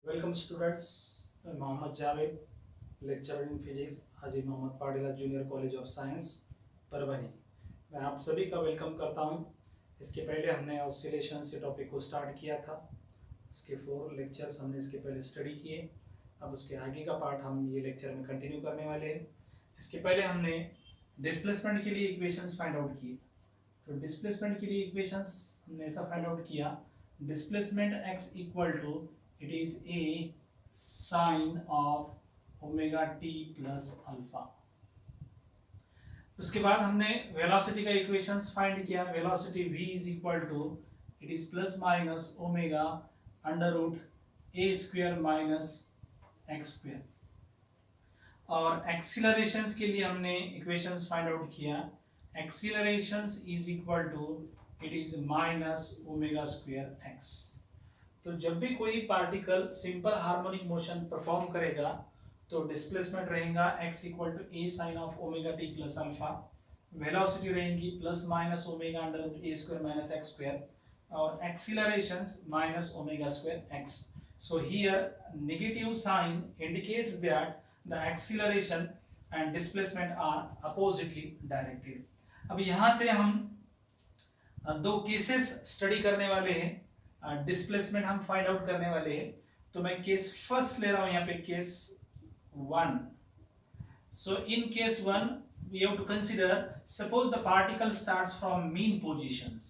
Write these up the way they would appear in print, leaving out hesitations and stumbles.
Welcome students, मैं Mohammad Javed, lecturer in physics Haji Mohammad Patila junior college of science Parbhani. मैं आप सभी का वेलकम करता हूं। इसके पहले हमने ऑसिलेशन से टॉपिक को स्टार्ट किया था। उसके 4 लेक्चर्स हमने इसके पहले स्टडी किए। अब उसके आगे का पार्ट हम ये लेक्चर में कंटिन्यू करने वाले हैं। इसके पहले हमने डिस्प्लेसमेंट के लिए इक्वेशंस फाइंड आउट किए। तो डिस्प्लेसमेंट के लिए इक्वेशंस हमने ऐसा फाइंड आउट किया, displacement x equal to it is a sine of omega t plus alpha। उसके बाद हमने वेलोसिटी का इक्वेशंस फाइंड किया। Velocity v is equal to it is plus minus omega under root a square minus x square. और accelerations के लिए हमने equations find out किया। Accelerations is equal to it is minus omega square x. तो जब भी कोई particle simple harmonic motion perform करेगा तो डिस्प्लेसमेंट रहेगा x equal to a sine of omega t plus alpha. Velocity रहेंगी plus minus omega under root a square minus x square और accelerations minus omega square x. So here negative sign indicates that the acceleration and displacement are oppositely directed. अब यहाँ से हम दो cases study करने वाले हैं। डिस्प्लेसमेंट हम फाइंड आउट करने वाले हैं। तो मैं केस फर्स्ट ले रहा हूं यहाँ पे, case 1। So in case 1 we have to consider suppose the particle starts from mean positions.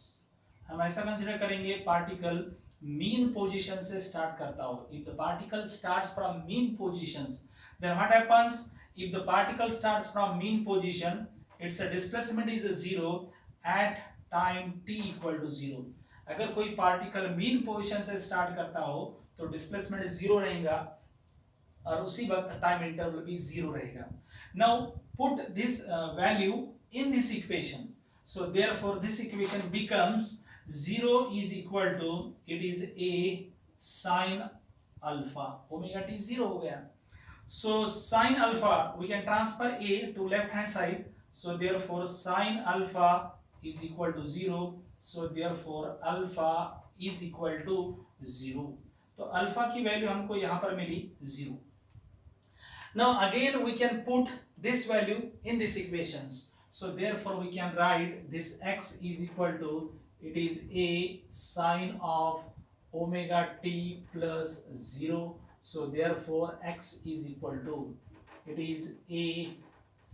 हम ऐसा कंसीडर करेंगे पार्टिकल मीन पोजीशन से स्टार्ट करता हो। If the particle starts from mean positions then what happens? If the particle starts from mean position its displacement is 0 at time t equal to 0। अगर कोई particle mean position से start करता हो तो displacement 0 रहेगा और उसी वक्त टाइम इंटरवल भी 0 रहेगा। Now put this value in this equation. So therefore this equation becomes 0 is equal to it is a sin alpha. Omega t 0 हो गया। So sin alpha we can transfer a to left hand side. So therefore sin alpha is equal to 0. So therefore alpha is equal to 0. तो alpha की value हमको यहाँ पर मिली 0. Now again we can put this value in this equations. So therefore we can write this x is equal to it is a sine of omega t plus 0. So therefore x is equal to it is a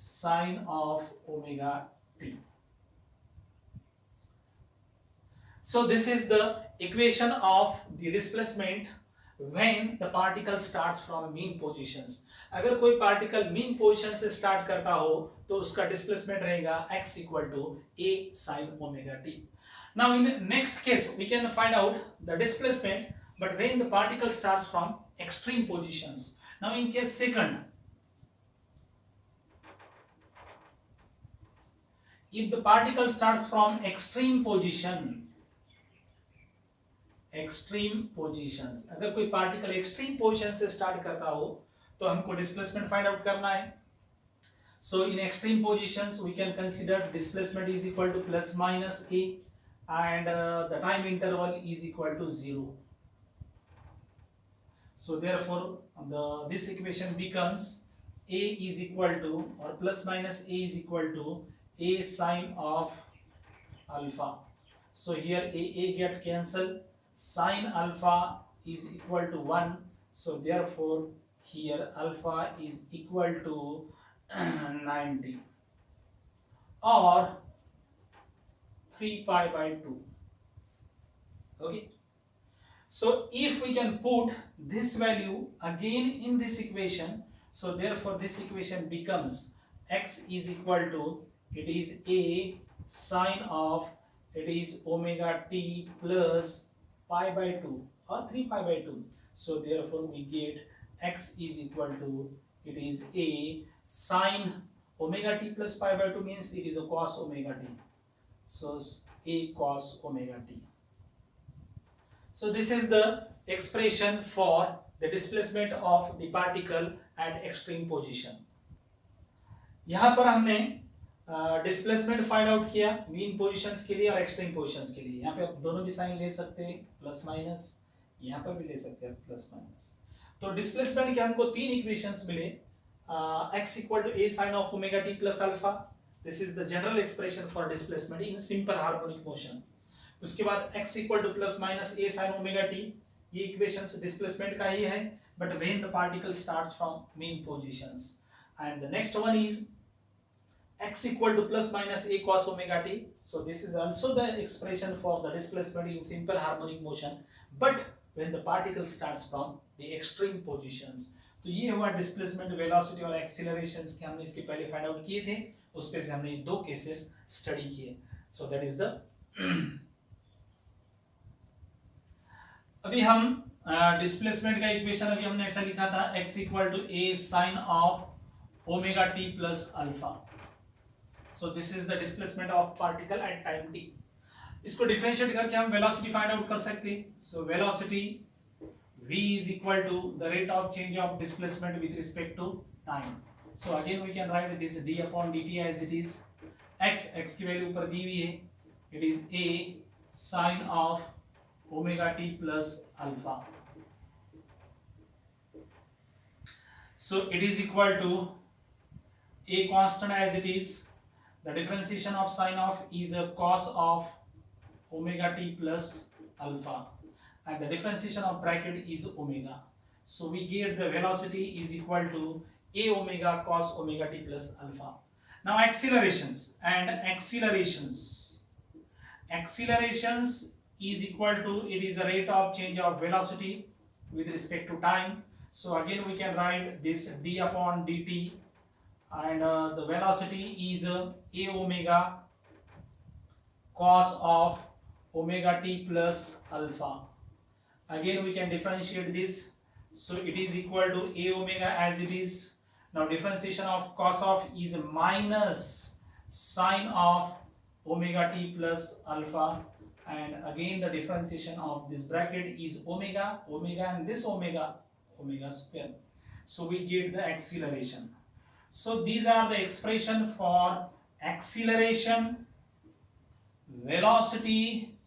sine of omega t. So this is the equation of the displacement when the particle starts from mean positions. अगर कोई particle mean position से start करता हो तो उसका displacement रहेगा x equal to a sin omega t. Now in the next case we can find out the displacement but when the particle starts from extreme positions. Now in case second, if the particle starts from extreme positions, अगर कोई particle extreme position से start करता हो तो हमको displacement find out करना है। So in extreme positions we can consider displacement is equal to plus minus a and the time interval is equal to 0. So therefore this equation becomes a is equal to or plus minus a is equal to a sine of alpha. So here a get cancelled. Sin alpha is equal to 1. So therefore here alpha is equal to 90 or 3 pi by 2. Okay. So if we can put this value again in this equation, so therefore this equation becomes x is equal to it is a sine of it is omega t plus pi by 2 or 3 pi by 2. So therefore we get x is equal to it is a sine omega t plus pi by 2 means it is a cos omega t. So a cos omega t. So this is the expression for the displacement of the particle at extreme position. यहाँ पर हमने displacement find out किया mean positions के लिए और extreme positions के लिए। यहाँ पे आप दोनों भी साइन ले सकते हैं, प्लस माइनस, यहाँ पर भी ले सकते हैं प्लस माइनस। तो डिस्प्लेसमेंट के हमको तीन इक्वेशंस मिले, x equal to a sin of omega t plus alpha, this is the general expression for displacement in simple harmonic motion. उसके बाद x equal to plus minus a sin omega t, ये equations displacement का ही है, but when the particle starts from mean positions. And the next one is x equal to plus minus a cos omega t, so this is also the expression for the displacement in simple harmonic motion, but when the particle starts from the extreme positions। तो ये हुआ displacement, velocity और accelerations के हमने इसके पहले find out किए थे, उस पे से हमने दो केसेस स्टडी किए। सो दैट इज द अभी हम डिस्प्लेसमेंट का इक्वेशन अभी हमने ऐसा लिखा था, x equal to a sin of omega t plus alpha। So this is the displacement of particle at time t। इसको डिफरेंशिएट करके हम वेलोसिटी फाइंड आउट कर सकते हैं। So velocity v is equal to the rate of change of displacement with respect to time। So again we can write this d upon dt as it is, x की value ऊपर दी हुई है, it is a sin of omega t plus alpha। So it is equal to a constant as it is, the differentiation of sin of is a cos of omega t plus alpha, and the differentiation of bracket is omega। So we get the velocity is equal to a omega cos omega t plus alpha। Now accelerations and accelerations is equal to, it is a rate of change of velocity with respect to time। So again we can write this d upon dt, and the velocity is a omega cos of omega t plus alpha। Again we can differentiate this, so it is equal to a omega as it is। Now differentiation of cos of is minus sin of omega t plus alpha, and again the differentiation of this bracket is omega and this omega square। So we get the acceleration। So these are the expression for acceleration, velocity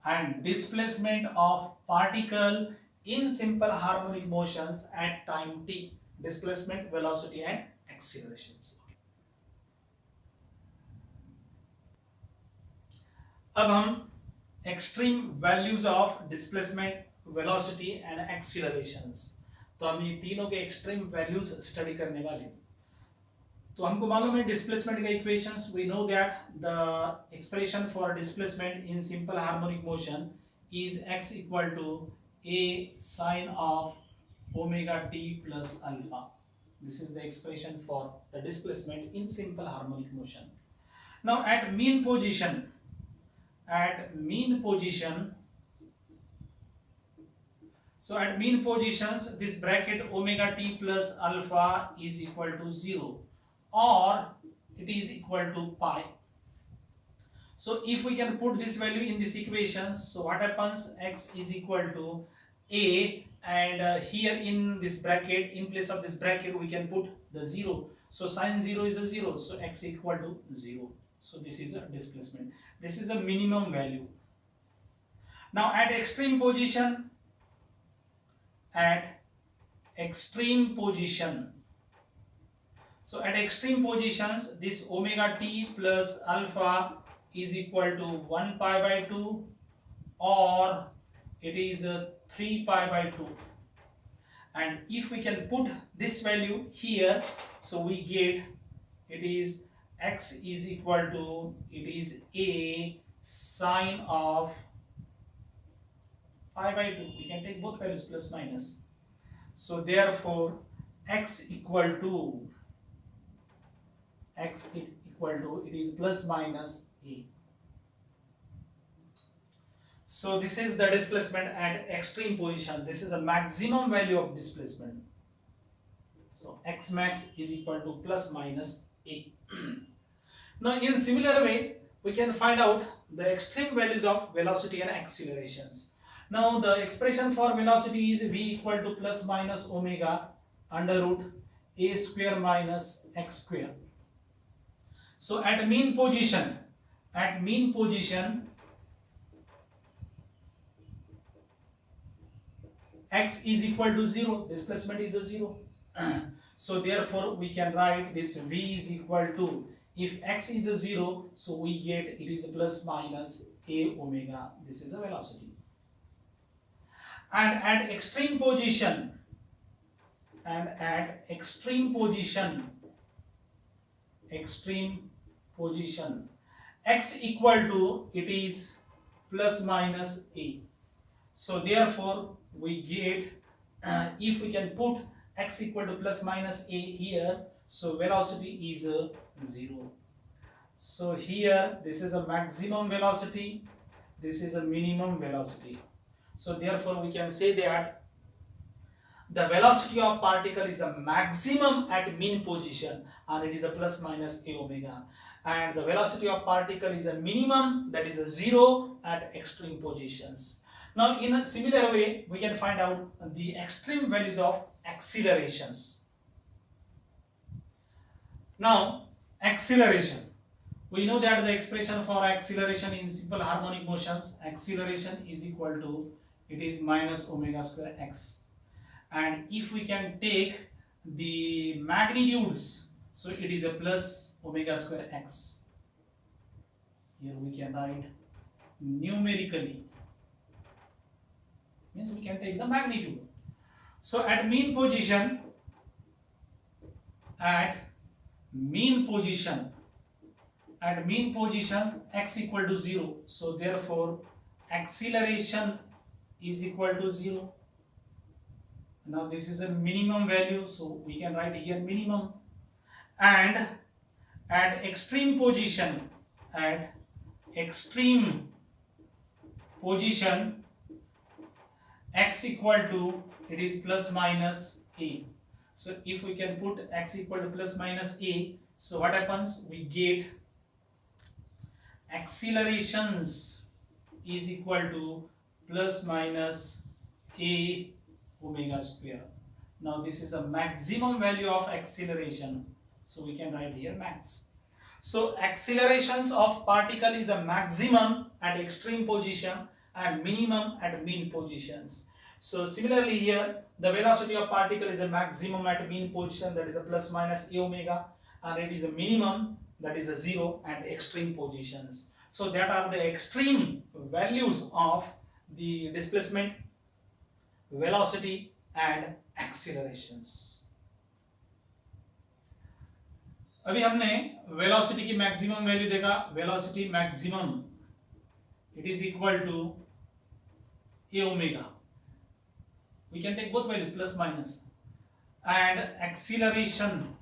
and displacement of particle in simple harmonic motions at time t, displacement, velocity and accelerations। अब हम extreme values of displacement, velocity and accelerations, तो हम ये तीनों के extreme values study करने वाले हैं। तो हमको मालूम है डिस्प्लेसमेंट का equations, we know that the expression for displacement in simple harmonic motion is x equal to a sin of omega t plus alpha। this is the expression for the displacement in simple harmonic motion। now at mean position, so at mean positions this bracket omega t plus alpha is equal to 0 or it is equal to pi। So if we can put this value in this equation, so what happens, x is equal to a, and here in this bracket, in place of this bracket we can put the 0, so sin 0 is a 0, so x equal to 0। so this is a displacement, this is a minimum value। now at extreme position, so at extreme positions this omega t plus alpha is equal to 1 pi by 2 or it is 3 pi by 2, and if we can put this value here, so we get it is x is equal to, it is a sin of pi by 2, we can take both values plus minus, so therefore x equal to it is plus minus a। so this is the displacement at extreme position, this is the maximum value of displacement, so x max is equal to plus minus a। now in similar way we can find out the extreme values of velocity and accelerations। now the expression for velocity is v equal to plus minus omega under root a square minus x square। so at mean position x is equal to 0, displacement is a 0. So therefore we can write this v is equal to, if x is a 0, so we get it is plus minus a omega. This is a velocity. And at extreme position, x equal to, it is plus minus a. So therefore we get, if we can put x equal to plus minus a here, so velocity is a 0. So here this is a maximum velocity, this is a minimum velocity. So therefore we can say that the velocity of particle is a maximum at mean position, and it is a plus minus a omega, and the velocity of particle is a minimum, that is a 0 at extreme positions. Now in a similar way we can find out the extreme values of accelerations. Now acceleration, we know that the expression for acceleration in simple harmonic motions, acceleration is equal to, it is minus omega square x. And if we can take the magnitudes, so it is a plus omega square x. Here we can write numerically, means we can take the magnitude. So at mean position, x equal to 0, so therefore acceleration is equal to 0. Now this is a minimum value, so we can write here minimum. And at extreme position, x equal to, it is plus minus a. So if we can put x equal to plus minus a, so what happens, we get accelerations is equal to plus minus a omega square. Now this is a maximum value of acceleration, so we can write here max. So accelerations of particle is a maximum at extreme position and minimum at mean positions. So similarly here the velocity of particle is a maximum at mean position, that is a plus minus a omega, and it is a minimum, that is a 0 at extreme positions. So that are the extreme values of the displacement, velocity and accelerations. अभी हमने velocity की maximum value देखा, velocity maximum it is equal to a omega. We can take both values plus minus, and acceleration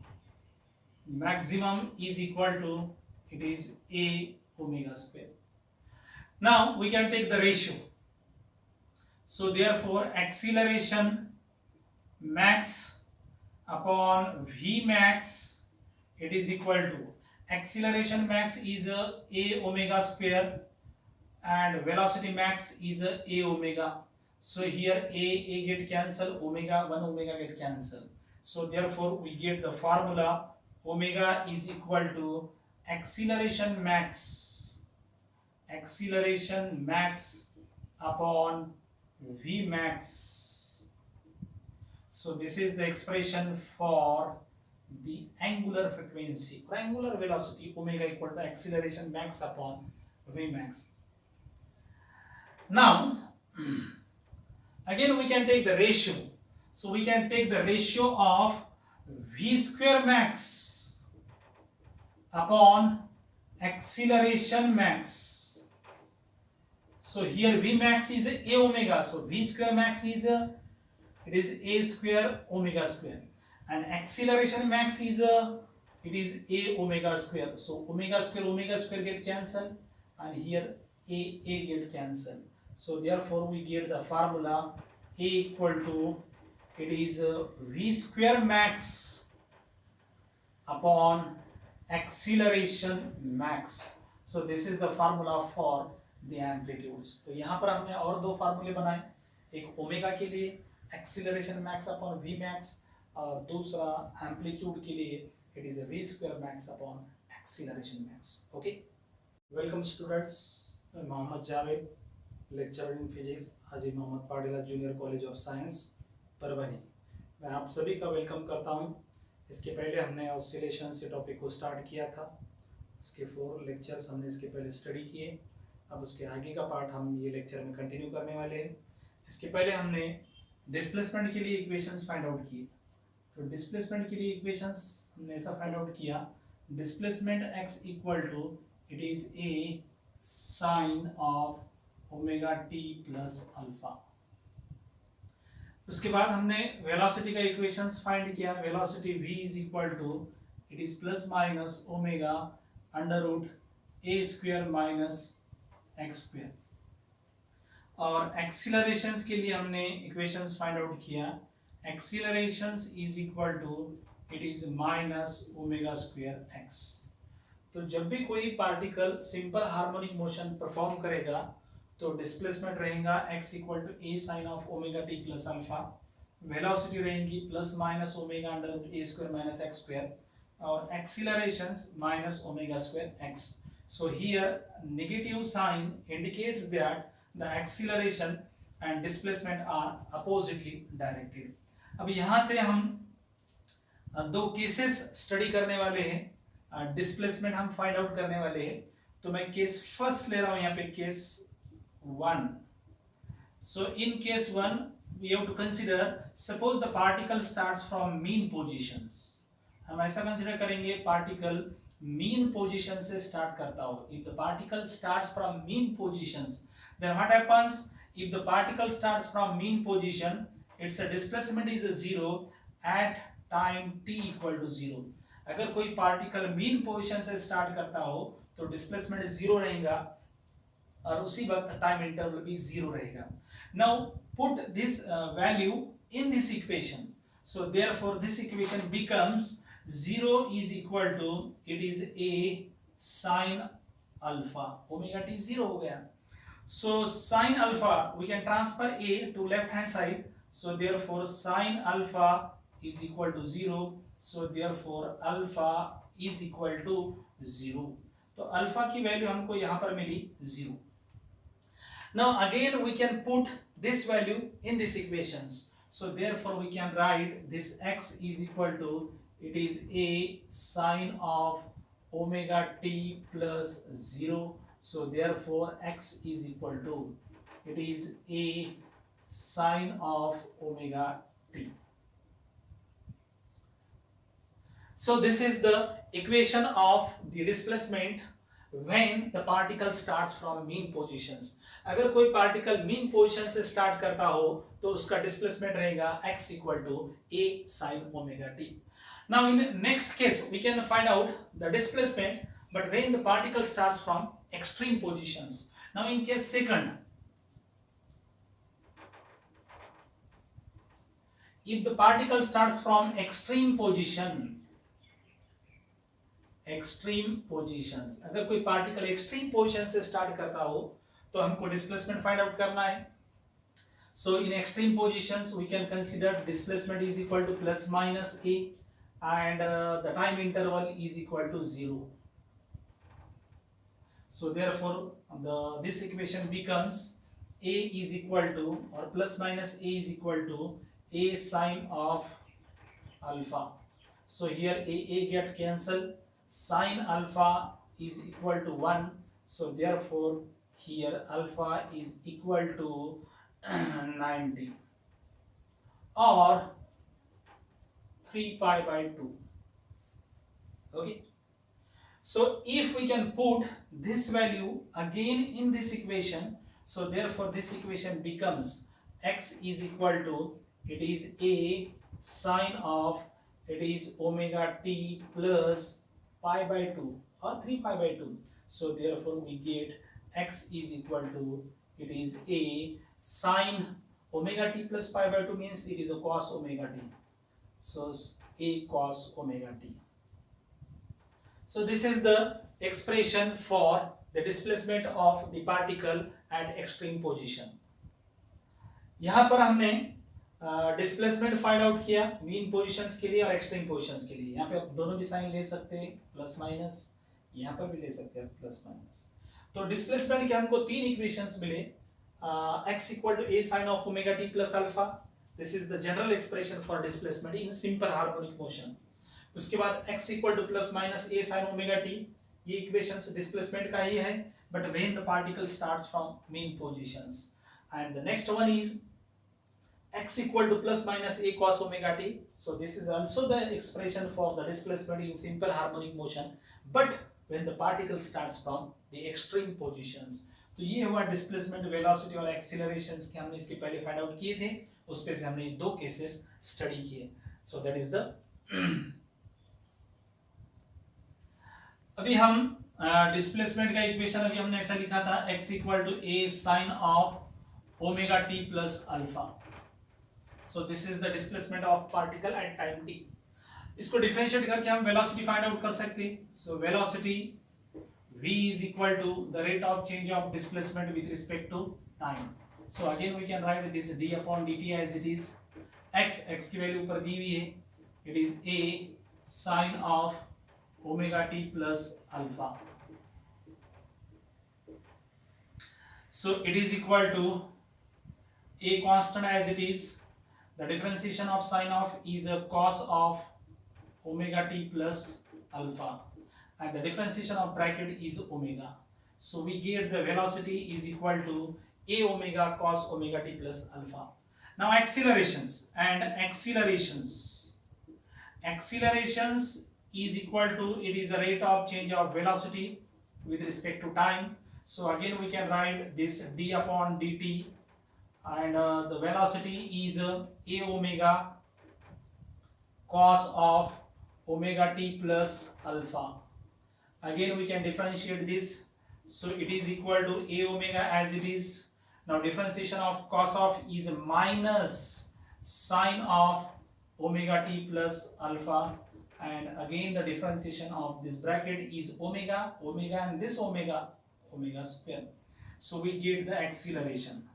maximum is equal to, it is a omega square. Now we can take the ratio. So therefore acceleration max upon v max, it is equal to, acceleration max is a omega square and velocity max is a omega. So here a get cancel, omega, 1 omega get cancel. So therefore we get the formula omega is equal to acceleration max upon v max. So this is the expression for the angular frequency or angular velocity, omega equal to acceleration max upon v max. Now again we can take the ratio. So we can take the ratio of v square max upon acceleration max. So here v max is a omega, so v square max is it is a square omega square, and acceleration max is it is a omega square. So omega square get cancelled, and here a get cancelled. So therefore we get the formula a equal to, it is v square max upon acceleration max. So this is the formula for the amplitudes. तो यहाँ पर हमने और दो फार्मूले बनाए, एक omega के लिए acceleration max upon v max, और दूसरा amplitude के लिए it is a v square max upon acceleration max. Okay, welcome students. मैं Mohammad Javed, lecturer in physics Haji Mohammad Patila junior college of science Parbhani. मैं आप सभी का वेलकम करता हूं। इसके पहले हमने ऑसिलेशन से टॉपिक को स्टार्ट किया था, उसके 4 लेक्चर्स हमने इसके पहले स्टडी किए। अब उसके आगे का पार्ट हम ये लेक्चर में कंटिन्यू करने वाले हैं। इसके पहले हमने डिस्प्लेसमेंट के लिए इक्वेशंस फाइंड आउट किए। तो डिस्प्लेसमेंट के लिए इक्वेशंस हमने ऐसा फाइंड आउट किया, displacement x equal to it is a sine of omega t plus alpha. उसके बाद हमने वेलोसिटी का इक्वेशंस फाइंड किया, velocity v is equal to it is plus minus omega under root a square minus x square. और accelerations के लिए हमने equations find out किया, accelerations is equal to it is minus omega square x. तो जब भी कोई particle simple harmonic motion perform करेगा तो डिस्प्लेसमेंट रहेगा x equal to a sine of omega t plus alpha, velocity रहेगी plus minus omega under root a square minus x square, और accelerations minus omega square x. So here negative sign indicates that the acceleration and displacement are oppositely directed. अब यहाँ से हम दो cases study करने वाले हैं, डिस्प्लेसमेंट हम फाइंड आउट करने वाले हैं। तो मैं केस फर्स्ट ले रहा हूं यहाँ पे, case 1. So in case 1 we have to consider, suppose the particle starts from mean positions. हम ऐसा कंसिडर करेंगे पार्टिकल मीन पोजीशन से स्टार्ट करता हो। If the particle starts from mean positions, then what happens? If the particle starts from mean position, its displacement is 0 at time t equal to 0. अगर कोई particle mean position से start करता हो तो displacement 0 रहेगा और उसी वक्त टाइम इंटरवल भी 0 रहेगा। Now put this value in this equation, so therefore this equation becomes 0 is equal to it is a sin alpha, omega t 0 हो गया। So sin alpha we can transfer a to left hand side, so therefore sin alpha is equal to 0, so therefore alpha is equal to 0। तो alpha की value हमको यहां पर मिली 0। Now again we can put this value in this equations, so therefore we can write this x is equal to it is a sine of omega t plus 0, so therefore x is equal to it is a sine of omega t. So this is the equation of the displacement when the particle starts from mean positions. अगर कोई particle mean position से start करता हो तो उसका displacement रहेगा x equal to a sin omega t. Now in the next case we can find out the displacement but when the particle starts from extreme positions. Now in case second, if the particle starts from extreme positions, अगर कोई particle extreme position से start करता हो तो हमको displacement find out करना है। So in extreme positions we can consider displacement is equal to plus minus a and the time interval is equal to 0। So therefore this equation becomes a is equal to और plus minus a is equal to a sin of alpha. So here a get cancelled, sin alpha is equal to 1, so therefore here alpha is equal to 90 or 3 pi by 2. Okay, so if we can put this value again in this equation, so therefore this equation becomes x is equal to it is a sin of it is omega t plus pi by 2 or 3 pi by 2. So therefore we get x is equal to it is a sin omega t plus pi by 2 means it is a cos omega t. So a cos omega t. So this is the expression for the displacement of the particle at extreme position. यहाँ पर हमने displacement find out किया mean positions के लिए और extreme positions के लिए। यहाँ पे आप दोनों भी साइन ले सकते हैं, प्लस माइनस, यहाँ पर भी ले सकते हैं प्लस माइनस। तो डिस्प्लेसमेंट के हमको 3 इक्वेशंस मिले, x equal to a sine of omega t plus alpha. This is the general expression for displacement in simple harmonic motion. उसके बाद x equal to plus minus a sine omega t, ये equations displacement का ही है, but when the particle starts from mean positions. And the next one is x equal to plus minus a cos omega t. So this is also the expression for the displacement in simple harmonic motion, but when the particle starts from the extreme positions. तो ये हुआ displacement, velocity और accelerations के हमने इसके पहले find out किए थे, उस पे से हमने दो केसेस स्टडी किए. सो दैट इज द अभी हम डिस्प्लेसमेंट का इक्वेशन अभी हमने ऐसा लिखा था x equal to a sine of omega t plus alpha. So this is the displacement of particle at time t. इसको डिफरेंशिएट करके हम वेलोसिटी फाइंड आउट कर सकते हैं. So velocity v is equal to the rate of change of displacement with respect to time. So again we can write this d upon dt as it is. x की value ऊपर दी हुई है, it is a sin of omega t plus alpha. So it is equal to a constant as it is. The differentiation of sin of is a cos of omega t plus alpha. And the differentiation of bracket is omega. So we get the velocity is equal to a omega cos omega t plus alpha. Now accelerations is equal to, it is a rate of change of velocity with respect to time. So again we can write this d upon dt, and the velocity is a omega cos of omega t plus alpha. Again we can differentiate this, so it is equal to a omega as it is. Now differentiation of cos of is minus sine of omega t plus alpha, and again the differentiation of this bracket is omega and this omega square. So we get the acceleration.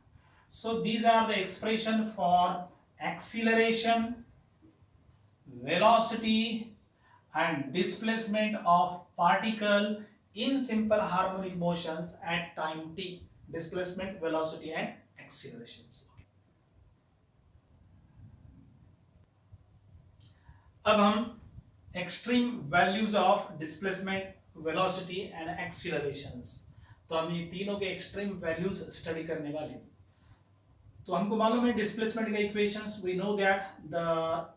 So these are the expression for acceleration, velocity and displacement of particle in simple harmonic motions at time t. Displacement, velocity and accelerations. अब हम extreme values of displacement, velocity and accelerations, तो हम ये तीनों के extreme values study करने वाले हैं. तो हमको मालूम है डिस्प्लेसमेंट का equations. We know that the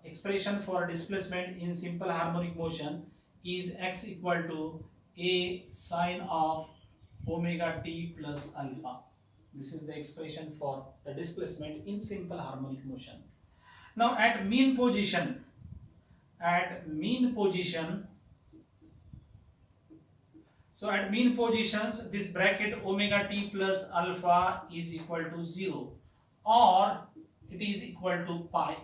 expression for displacement in simple harmonic motion is x equal to a sine of omega t plus alpha. This is the expression for the displacement in simple harmonic motion. Now at mean positions, this bracket omega t plus alpha is equal to 0 or it is equal to pi.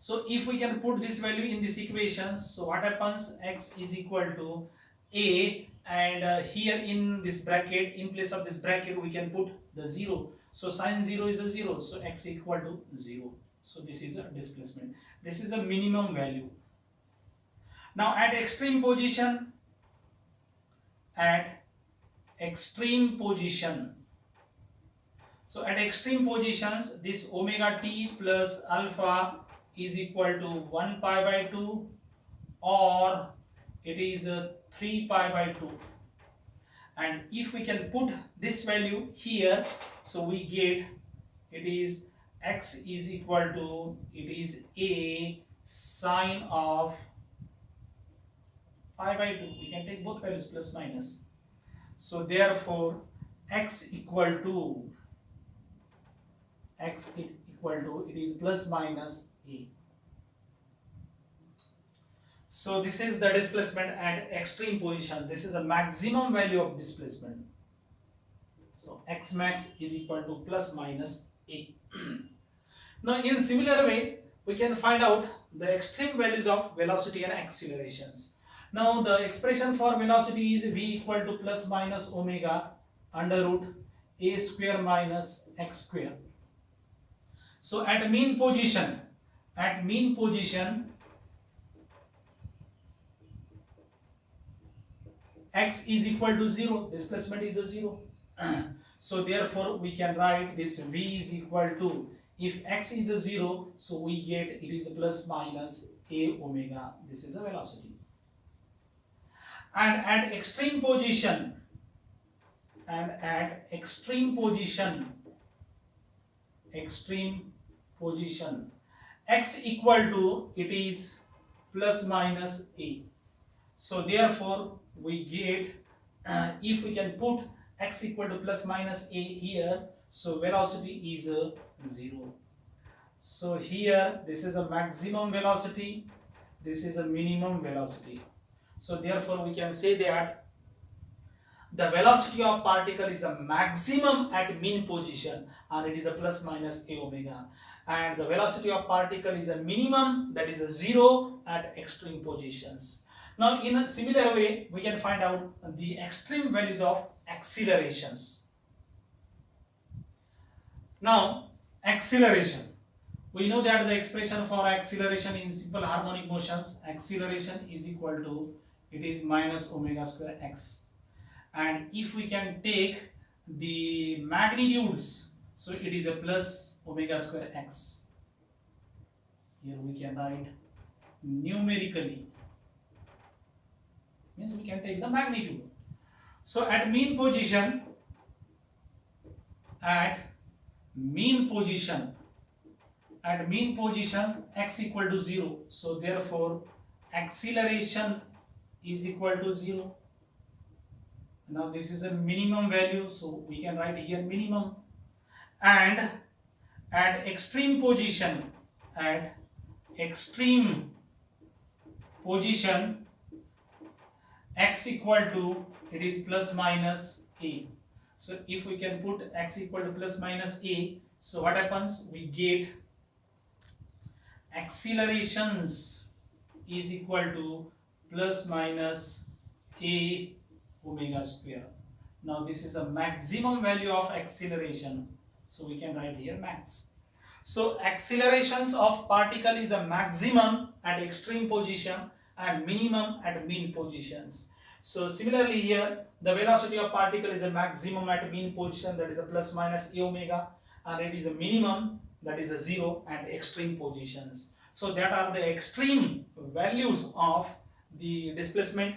So if we can put this value in this equation, so what happens, x is equal to a, and here in this bracket, in place of this bracket we can put the 0. So sin 0 is a 0, so x equal to 0. So this is a displacement. This is a minimum value. Now at extreme position, so at extreme positions, this omega t plus alpha is equal to 1 pi by 2 or it is 3 pi by 2. And if we can put this value here, so we get it is x is equal to, it is a sine of pi by 2. We can take both values plus minus. So therefore x equal to, it is plus minus a. So this is the displacement at extreme position. This is a maximum value of displacement. So x max is equal to plus minus a. Now in similar way we can find out the extreme values of velocity and accelerations. Now the expression for velocity is v equal to plus minus omega under root a square minus x square. So at mean position x is equal to 0, displacement is a 0. So therefore we can write this v is equal to, if x is a 0, so we get it is plus minus a omega. This is a velocity. And at extreme position, extreme position, x equal to, it is plus minus a. So therefore we get, if we can put x equal to plus minus a here, so velocity is 0. So here this is a maximum velocity, this is a minimum velocity. So therefore we can say that the velocity of particle is a maximum at mean position, and it is a plus minus a omega, and the velocity of particle is a minimum, that is a 0 at extreme positions. Now in a similar way we can find out the extreme values of accelerations. Now acceleration, we know that the expression for acceleration in simple harmonic motions, acceleration is equal to, it is minus omega square x. And if we can take the magnitudes, so it is a plus omega square x. Here we can write numerically, means we can take the magnitude. So at mean position, x equal to 0, so therefore acceleration is equal to 0. Now this is a minimum value, so we can write here minimum. And at extreme position, x equal to, it is plus minus a. So if we can put x equal to plus minus a, so what happens, we get accelerations is equal to plus minus a omega square. Now this is a maximum value of acceleration, so we can write here max. So accelerations of particle is a maximum at extreme position and minimum at mean positions. So similarly here, the velocity of particle is a maximum at mean position, that is a plus minus a omega, and it is a minimum, that is a 0 at extreme positions. So that are the extreme values of the displacement,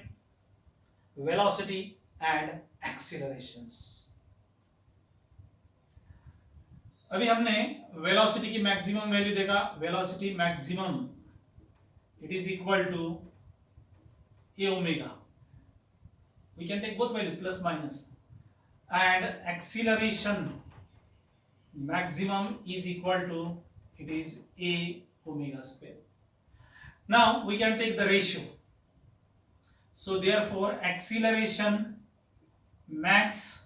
velocity and accelerations. अभी हमने velocity की maximum value देखा, velocity maximum it is equal to a omega. We can take both values, plus minus. And acceleration maximum is equal to, it is a omega square. Now we can take the ratio. So therefore acceleration max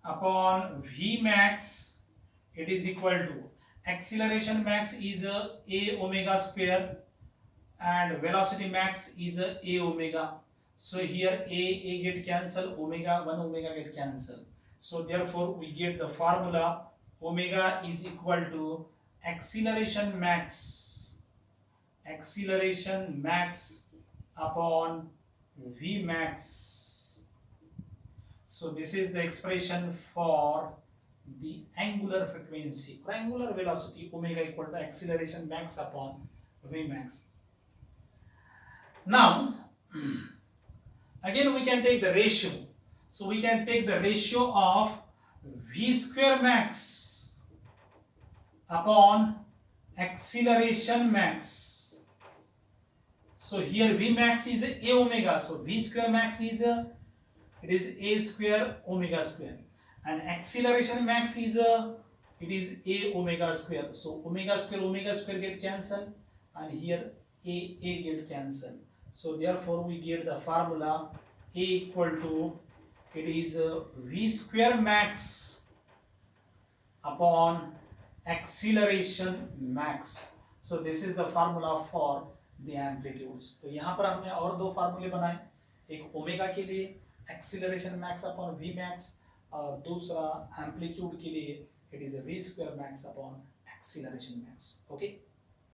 upon v max, it is equal to, acceleration max is a omega square and velocity max is a omega. So here a get cancel, omega, 1 omega get cancel. So therefore we get the formula, omega is equal to acceleration max upon v max. So this is the expression for the angular frequency or angular velocity, omega equal to acceleration max upon v max. Now again we can take the ratio. So we can take the ratio of v square max upon acceleration max. So here v max is a omega, so v square max is it is a square omega square, and acceleration max is it is a omega square. So omega square get cancelled, and here a get cancelled. So therefore we get the formula a equal to, it is v square max upon acceleration max. So this is the formula for the amplitudes. तो यहाँ पर हमने और दो फार्मूले बनाए, एक omega के लिए acceleration max upon v max, और दूसरा एम्पलीट्यूड के लिए it is a v square max upon acceleration max. Okay.